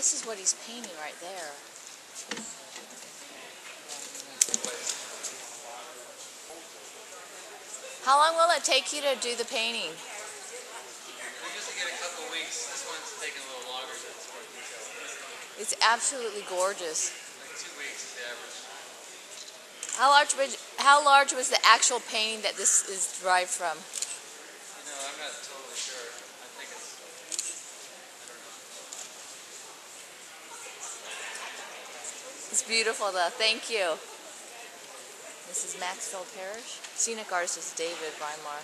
this is what he's painting right there. How long will it take you to do the painting? We usually get a couple of weeks. This one's taking a little longer than it's more detailed. It's absolutely gorgeous. Like 2 weeks is the average. How large was the actual painting that this is derived from? You know, I'm not totally sure. I think it's, I don't know. It's beautiful though. Thank you. This is Maxfield Parish. Scenic artist is David Weimar.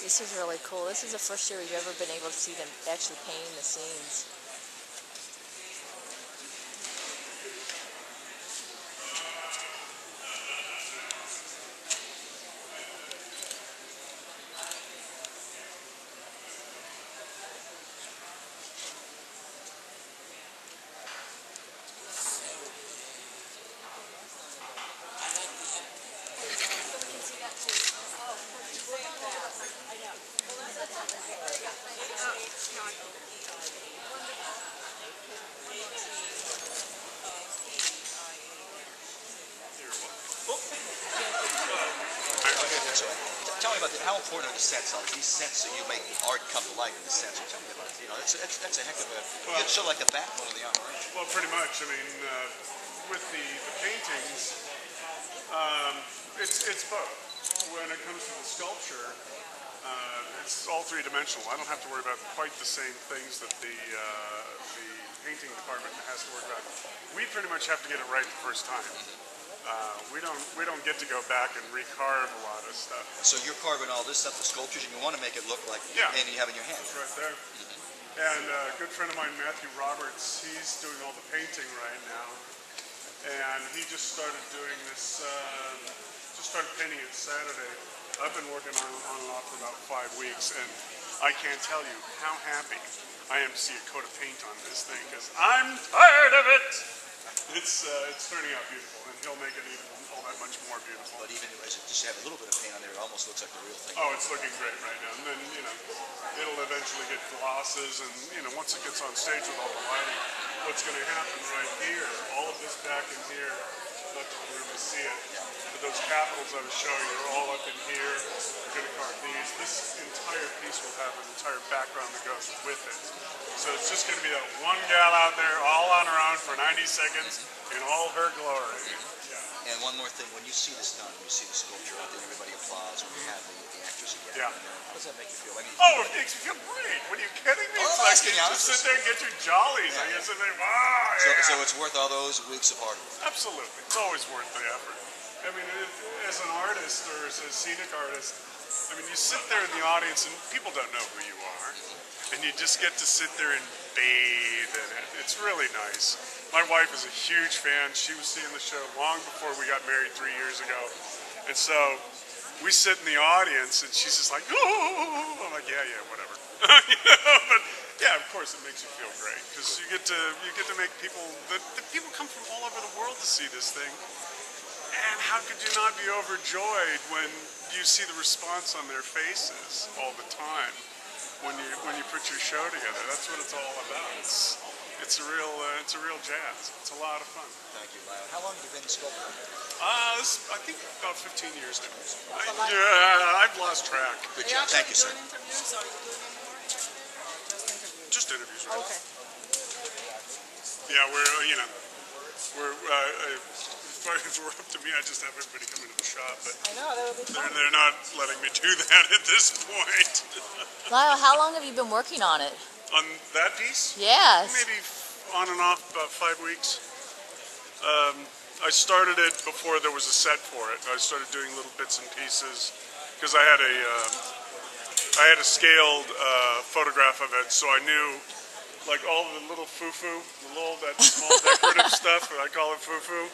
This is really cool. This is the first year we've ever been able to see them actually painting the scenes. So, tell me about how important are the sets are? These sets that you make art come to life in the sets. Tell me about it. You know, that's a heck of a. Well, it's sort of like the backbone of the operation. Well, pretty much. I mean, with the paintings, it's both. When it comes to the sculpture, it's all three-dimensional. I don't have to worry about quite the same things that the painting department has to worry about. We pretty much have to get it right the first time. We don't get to go back and recarve a lot of stuff. So you're carving all this stuff, the sculptures, and you want to make it look like the painting you have in your hand. Right there. And a good friend of mine, Matthew Roberts, he's doing all the painting right now. And he just started doing this, just started painting it Saturday. I've been working on and off for about 5 weeks, and I can't tell you how happy I am to see a coat of paint on this thing, because I'm tired of it! It's turning out beautiful, and he'll make it even all that much more beautiful. But even as it just have a little bit of paint on there, it almost looks like the real thing. Oh, it's looking great right now. And then, you know, it'll eventually get glosses, and, you know, once it gets on stage with all the lighting, what's going to happen right here, all of this back in here, not that you really see it, but those capitals I was showing you are all up in here. We're going to carve these. This entire piece will have an entire background that goes with it. So it's just going to be that one gal out there all on her own for 90 seconds in all her glory. Yeah. And one more thing, when you see this done, you see the sculpture out there, everybody applauds, when you have the actress again. Yeah. How does that make you feel? I mean, oh, it makes me feel great. What are you kidding me? Oh, it's like you just sit there and get your jollies. I guess and wow, yeah. So it's worth all those weeks of hard work. Absolutely. It's always worth the effort. I mean, as an artist or as a scenic artist, I mean, you sit there in the audience and people don't know who you are. And you just get to sit there and bathe in it. It's really nice. My wife is a huge fan. She was seeing the show long before we got married 3 years ago. And so we sit in the audience and she's just like, oh, I'm like, yeah, whatever. You know, but yeah, of course it makes you feel great because you get to make people, the people come from all over the world to see this thing. And how could you not be overjoyed when you see the response on their faces all the time? When you put your show together, that's what it's all about. It's a real jazz. It's a lot of fun. Thank you, Lyle. How long have you been sculpting? I think about 15 years now. I've lost track. Good job. Thank you, sir. Interviews, or are you doing any more interviews? Just interviews? Just interviews, right? Okay. Yeah, if we're up to me, I just have everybody come into the shop, but I know, that would be fun. they're not letting me do that at this point. Lyle, how long have you been working on it? On that piece? Yes. Maybe on and off about 5 weeks. I started it before there was a set for it. I started doing little bits and pieces because I had a scaled photograph of it, so I knew like all the little foo-foo, that small decorative stuff, I call it foo-foo.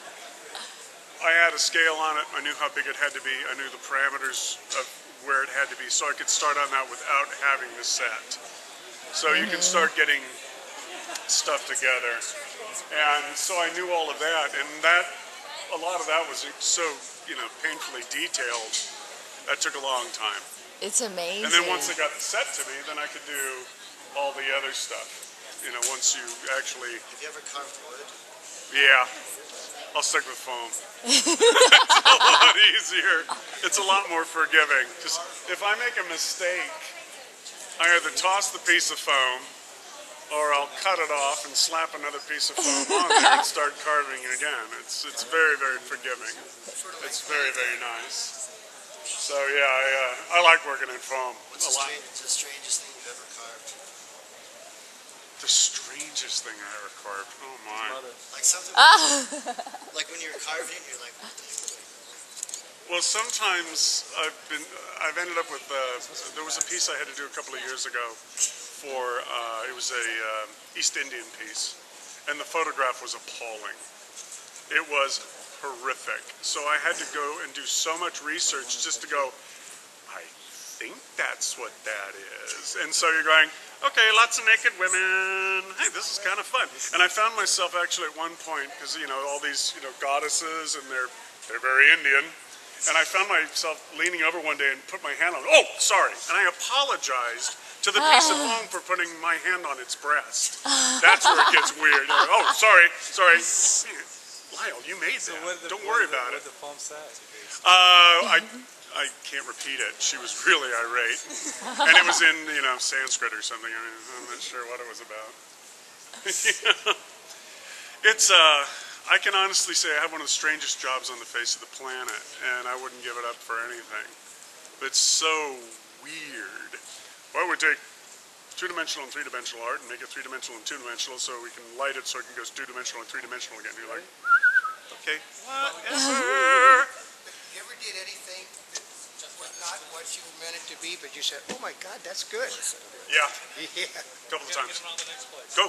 I had a scale on it. I knew how big it had to be. I knew the parameters of where it had to be, so I could start on that without having the set. So you can start getting stuff together. And so I knew all of that, and a lot of that was so, painfully detailed. That took a long time. It's amazing. And then once they got the set to me, then I could do all the other stuff. Once you actually... Have you ever carved wood? Yeah. I'll stick with foam. It's a lot easier. It's a lot more forgiving. Just if I make a mistake, I either toss the piece of foam or I'll cut it off and slap another piece of foam on there and start carving it again. It's very, very forgiving. It's very, very nice. So yeah, I like working in foam. What's the strangest thing you've ever carved? The strangest thing I ever carved? Oh my. Like something like when you're carving it, you're like, what the heck? Well, sometimes I've ended up with, there was a piece I had to do a couple of years ago for, it was a East Indian piece, and the photograph was appalling. It was horrific. So I had to go and do so much research just to go, I think that's what that is. And so you're going, okay, lots of naked women. Hey, this is kind of fun. And I found myself actually at one point, because, all these, goddesses, and they're very Indian. And I found myself leaning over one day and put my hand on, oh, sorry. And I apologized to the piece of foam for putting my hand on its breast. That's where it gets weird. You're like, oh, sorry. Lyle, you made that. Don't worry about it. What did the foam say? I can't repeat it. She was really irate. And it was in, Sanskrit or something. I'm not sure what it was about. I can honestly say I have one of the strangest jobs on the face of the planet, and I wouldn't give it up for anything. It's so weird. Well, we take two-dimensional and three-dimensional art and make it three-dimensional and two-dimensional so we can light it so it can go two-dimensional and three-dimensional again. You're like, okay, whatever. You ever did anything that was not what you meant it to be, but you said, oh my God, that's good? Yeah, Yeah. a couple of times. Get them on the next place. Go.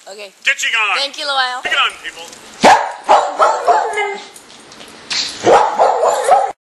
Okay. Get you on. Thank you, Lyle. Get on, people.